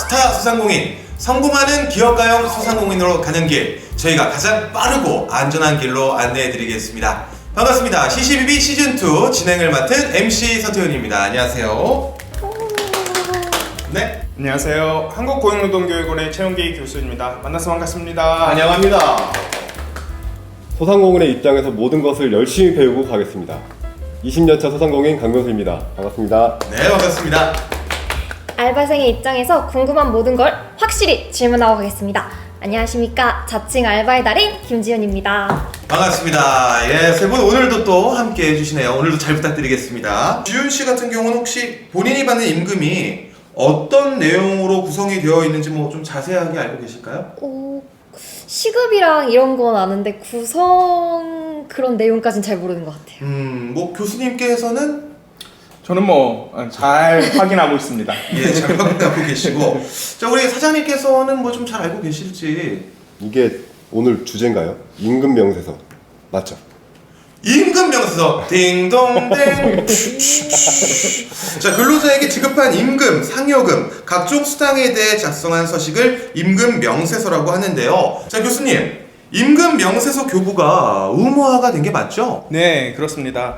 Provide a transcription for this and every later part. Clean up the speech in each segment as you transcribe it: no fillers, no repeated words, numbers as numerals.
스타 소상공인, 성공하는 기업가형 소상공인으로 가는 길, 저희가 가장 빠르고 안전한 길로 안내해드리겠습니다. 반갑습니다. CCBB 시즌2 진행을 맡은 MC 서태훈입니다. 안녕하세요. 네. 안녕하세요. 한국고용노동교육원의 최용기 교수입니다. 만나서 반갑습니다. 안녕합니다. 소상공인의 입장에서 모든 것을 열심히 배우고 가겠습니다. 20년차 소상공인 강교수입니다. 반갑습니다. 네, 반갑습니다. 알바생의 입장에서 궁금한 모든 걸 확실히 질문하고 가겠습니다. 안녕하십니까. 자칭 알바의 달인 김지연입니다. 반갑습니다. 예, 세 분 오늘도 또 함께 해주시네요. 오늘도 잘 부탁드리겠습니다. 지윤 씨 같은 경우는 혹시 본인이 받는 임금이 어떤 내용으로 구성이 되어 있는지 뭐 좀 자세하게 알고 계실까요? 시급이랑 이런 건 아는데 구성 그런 내용까지는 잘 모르는 것 같아요. 뭐 교수님께서는 저는 잘 확인하고 있습니다. 예, 잘 확인하고 계시고, 자 우리 사장님께서는 뭐 좀 잘 알고 계실지. 이게 오늘 주제인가요? 임금 명세서 맞죠? 임금 명세서 딩동댕. 자, 근로자에게 지급한 임금, 상여금, 각종 수당에 대해 작성한 서식을 임금 명세서라고 하는데요. 자, 교수님, 임금 명세서 교부가 의무화가 된 게 맞죠? 네, 그렇습니다.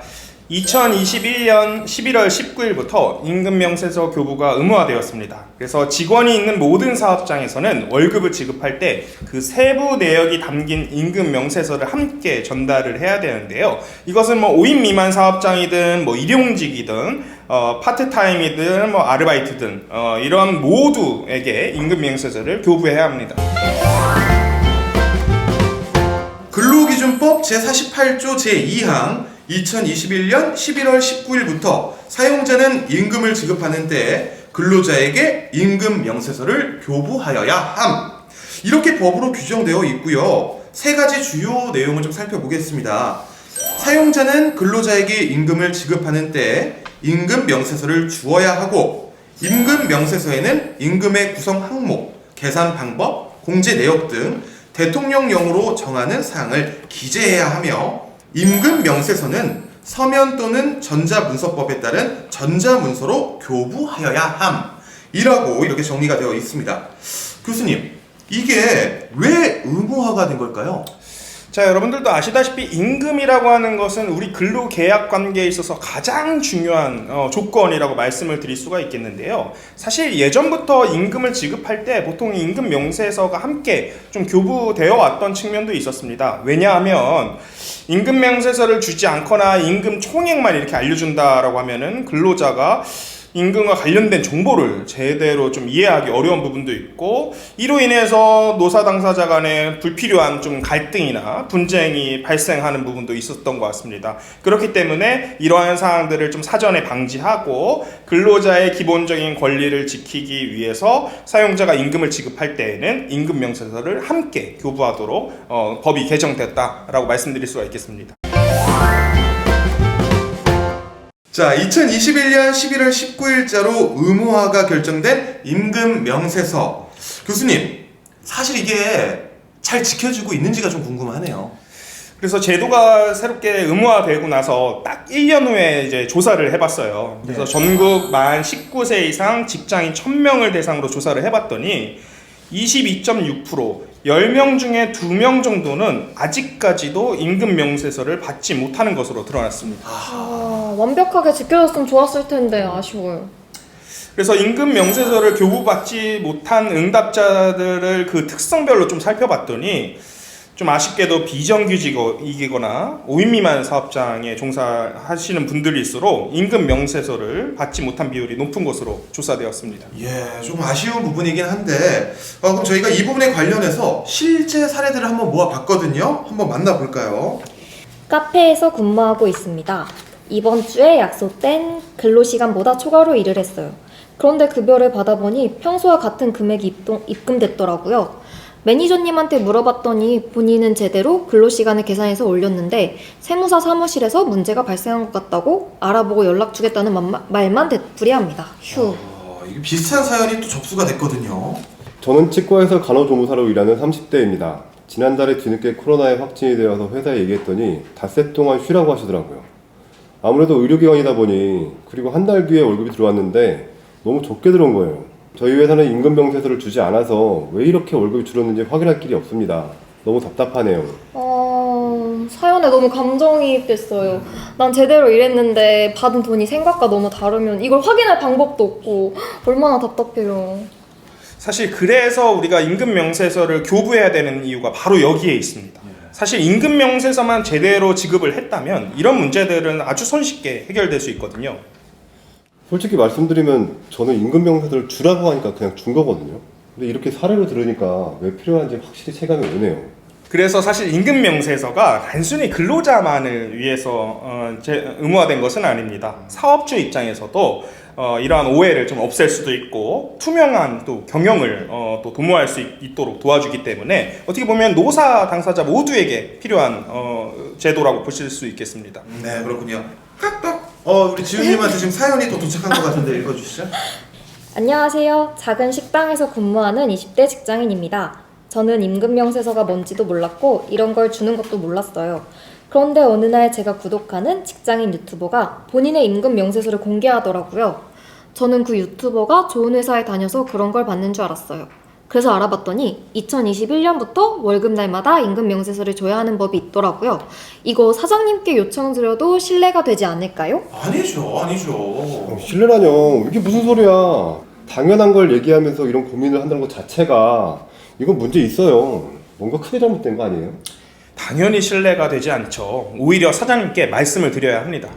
2021년 11월 19일부터 임금명세서 교부가 의무화되었습니다. 그래서 직원이 있는 모든 사업장에서는 월급을 지급할 때 그 세부 내역이 담긴 임금명세서를 함께 전달을 해야 되는데요. 이것은 5인 미만 사업장이든 일용직이든 파트타임이든 아르바이트든 이런 모두에게 임금명세서를 교부해야 합니다. 근로기준법 제48조 제2항 2021년 11월 19일부터 사용자는 임금을 지급하는 때 근로자에게 임금 명세서를 교부하여야 함. 이렇게 법으로 규정되어 있고요. 세 가지 주요 내용을 좀 살펴보겠습니다. 사용자는 근로자에게 임금을 지급하는 때 임금 명세서를 주어야 하고, 임금 명세서에는 임금의 구성 항목, 계산 방법, 공제 내역 등 대통령령으로 정하는 사항을 기재해야 하며, 임금 명세서는 서면 또는 전자문서법에 따른 전자문서로 교부하여야 함이라고 이렇게 정리가 되어 있습니다. 교수님, 이게 왜 의무화가 된 걸까요? 자, 여러분들도 아시다시피 임금이라고 하는 것은 우리 근로계약 관계에 있어서 가장 중요한 조건이라고 말씀을 드릴 수가 있겠는데요. 사실 예전부터 임금을 지급할 때 보통 임금 명세서가 함께 좀 교부되어 왔던 측면도 있었습니다. 왜냐하면 임금 명세서를 주지 않거나 임금 총액만 이렇게 알려준다라고 하면은 근로자가 임금과 관련된 정보를 제대로 좀 이해하기 어려운 부분도 있고, 이로 인해서 노사 당사자 간에 불필요한 좀 갈등이나 분쟁이 발생하는 부분도 있었던 것 같습니다. 그렇기 때문에 이러한 사항들을 좀 사전에 방지하고 근로자의 기본적인 권리를 지키기 위해서 사용자가 임금을 지급할 때에는 임금 명세서를 함께 교부하도록 법이 개정됐다라고 말씀드릴 수가 있겠습니다. 자, 2021년 11월 19일자로 의무화가 결정된 임금 명세서. 교수님, 사실 이게 잘 지켜지고 있는지가 좀 궁금하네요. 그래서 제도가 새롭게 의무화되고 나서 딱 1년 후에 이제 조사를 해봤어요. 그래서 네. 전국 만 19세 이상 직장인 1000명을 대상으로 조사를 해봤더니 22.6%, 10명 중에 2명 정도는 아직까지도 임금 명세서를 받지 못하는 것으로 드러났습니다. 완벽하게 지켜졌으면 좋았을 텐데 아쉬워요. 그래서 임금 명세서를 교부받지 못한 응답자들을 그 특성별로 좀 살펴봤더니 좀 아쉽게도 비정규직이거나 5인 미만 사업장에 종사하시는 분들일수록 임금 명세서를 받지 못한 비율이 높은 것으로 조사되었습니다. 예, 좀 아쉬운 부분이긴 한데, 그럼 저희가 이 부분에 관련해서 실제 사례들을 한번 모아봤거든요. 한번 만나볼까요? 카페에서 근무하고 있습니다. 이번 주에 약속된 근로시간보다 초과로 일을 했어요. 그런데 급여를 받아보니 평소와 같은 금액이 입금됐더라고요. 매니저님한테 물어봤더니 본인은 제대로 근로시간을 계산해서 올렸는데 세무사 사무실에서 문제가 발생한 것 같다고 알아보고 연락 주겠다는 말만 되풀이합니다. 휴. 이게 비슷한 사연이 또 접수가 됐거든요. 저는 치과에서 간호조무사로 일하는 30대입니다. 지난달에 뒤늦게 코로나에 확진이 되어서 회사에 얘기했더니 닷새 동안 쉬라고 하시더라고요. 아무래도 의료기관이다 보니, 그리고 한 달 뒤에 월급이 들어왔는데 너무 적게 들어온 거예요. 저희 회사는 임금 명세서를 주지 않아서 왜 이렇게 월급이 줄었는지 확인할 길이 없습니다. 너무 답답하네요. 사연에 너무 감정이입됐어요. 난 제대로 일했는데 받은 돈이 생각과 너무 다르면 이걸 확인할 방법도 없고 얼마나 답답해요. 사실 그래서 우리가 임금 명세서를 교부해야 되는 이유가 바로 여기에 있습니다. 사실 임금 명세서만 제대로 지급을 했다면 이런 문제들은 아주 손쉽게 해결될 수 있거든요. 솔직히 말씀드리면 저는 임금 명세서를 주라고 하니까 그냥 준 거거든요. 근데 이렇게 사례로 들으니까 왜 필요한지 확실히 체감이 오네요. 그래서 사실 임금 명세서가 단순히 근로자만을 위해서 의무화된 것은 아닙니다. 사업주 입장에서도 이러한 오해를 좀 없앨 수도 있고 투명한 또 경영을 또 도모할 수 있도록 도와주기 때문에 어떻게 보면 노사 당사자 모두에게 필요한 제도라고 보실 수 있겠습니다. 네, 그렇군요. 우리 지훈님한테 지금 사연이 또 도착한 것 같은데 읽어주시죠. 안녕하세요. 작은 식당에서 근무하는 20대 직장인입니다. 저는 임금 명세서가 뭔지도 몰랐고 이런 걸 주는 것도 몰랐어요. 그런데 어느 날 제가 구독하는 직장인 유튜버가 본인의 임금 명세서를 공개하더라고요. 저는 그 유튜버가 좋은 회사에 다녀서 그런 걸 받는 줄 알았어요. 그래서 알아봤더니 2021년부터 월급날마다 임금 명세서를 줘야 하는 법이 있더라고요. 이거 사장님께 요청드려도 신뢰가 되지 않을까요? 아니죠. 신뢰라뇨. 이게 무슨 소리야. 당연한 걸 얘기하면서 이런 고민을 한다는 것 자체가 이건 문제 있어요. 뭔가 크게 잘못된 거 아니에요? 당연히 신뢰가 되지 않죠. 오히려 사장님께 말씀을 드려야 합니다.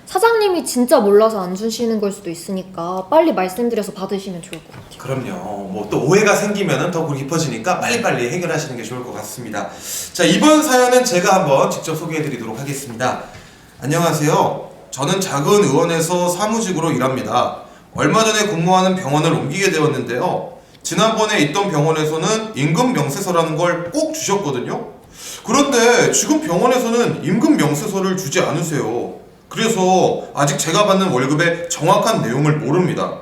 사장님이 진짜 몰라서 안 주시는 걸 수도 있으니까 빨리 말씀드려서 받으시면 좋을 것 같아요. 그럼요. 뭐 또 오해가 생기면은 더 깊어지니까 빨리빨리 해결하시는 게 좋을 것 같습니다. 자, 이번 사연은 제가 한번 직접 소개해드리도록 하겠습니다. 안녕하세요. 저는 작은 의원에서 사무직으로 일합니다. 얼마 전에 근무하는 병원을 옮기게 되었는데요. 지난번에 있던 병원에서는 임금 명세서라는 걸 꼭 주셨거든요. 그런데 지금 병원에서는 임금 명세서를 주지 않으세요. 그래서 아직 제가 받는 월급의 정확한 내용을 모릅니다.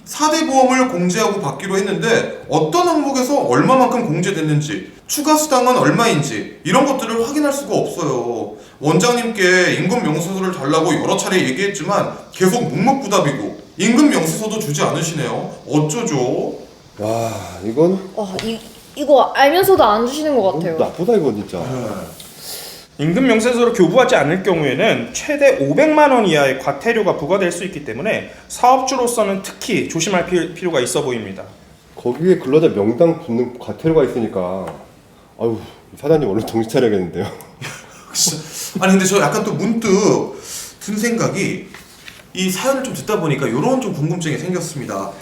4대 보험을 공제하고 받기로 했는데 어떤 항목에서 얼마만큼 공제됐는지, 추가 수당은 얼마인지 이런 것들을 확인할 수가 없어요. 원장님께 임금 명세서를 달라고 여러 차례 얘기했지만 계속 묵묵부답이고 임금 명세서도 주지 않으시네요. 어쩌죠? 와, 이건 이거 알면서도 안 주시는 것 같아요. 나쁘다 이건 진짜. 임금 명세서를 교부하지 않을 경우에는 최대 500만 원 이하의 과태료가 부과될 수 있기 때문에 사업주로서는 특히 조심할 필요가 있어 보입니다. 거기에 근로자 명당 붙는 과태료가 있으니까 아유, 사장님 얼른 정신 차려야겠는데요. 아니 근데 저 약간 또 문득 든 생각이 이 사연을 좀 듣다 보니까 이런 좀 궁금증이 생겼습니다.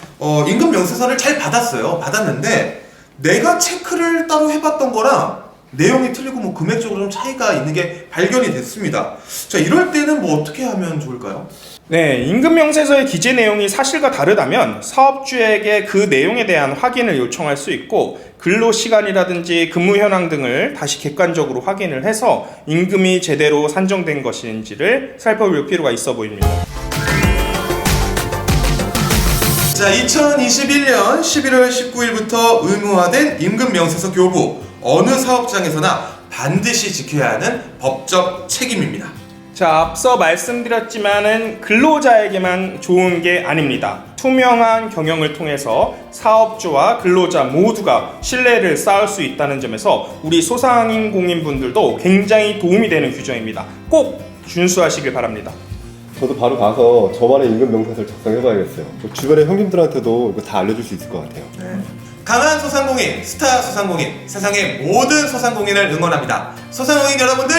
임금 명세서를 잘 받았는데 내가 체크를 따로 해봤던 거랑 내용이 틀리고 뭐 금액적으로 좀 차이가 있는 게 발견이 됐습니다. 자, 이럴 때는 뭐 어떻게 하면 좋을까요? 네, 임금 명세서의 기재 내용이 사실과 다르다면 사업주에게 그 내용에 대한 확인을 요청할 수 있고 근로 시간이라든지 근무 현황 등을 다시 객관적으로 확인을 해서 임금이 제대로 산정된 것인지를 살펴볼 필요가 있어 보입니다. 자, 2021년 11월 19일부터 의무화된 임금 명세서 교부. 어느 사업장에서나 반드시 지켜야 하는 법적 책임입니다. 자, 앞서 말씀드렸지만은 근로자에게만 좋은 게 아닙니다. 투명한 경영을 통해서 사업주와 근로자 모두가 신뢰를 쌓을 수 있다는 점에서 우리 소상인 공인분들도 굉장히 도움이 되는 규정입니다. 꼭 준수하시길 바랍니다. 저도 바로 가서 저만의 임금 명세서를 작성해봐야겠어요. 주변의 형님들한테도 이거 다 알려줄 수 있을 것 같아요. 네. 강한 소상공인, 스타 소상공인, 세상의 모든 소상공인을 응원합니다. 소상공인 여러분들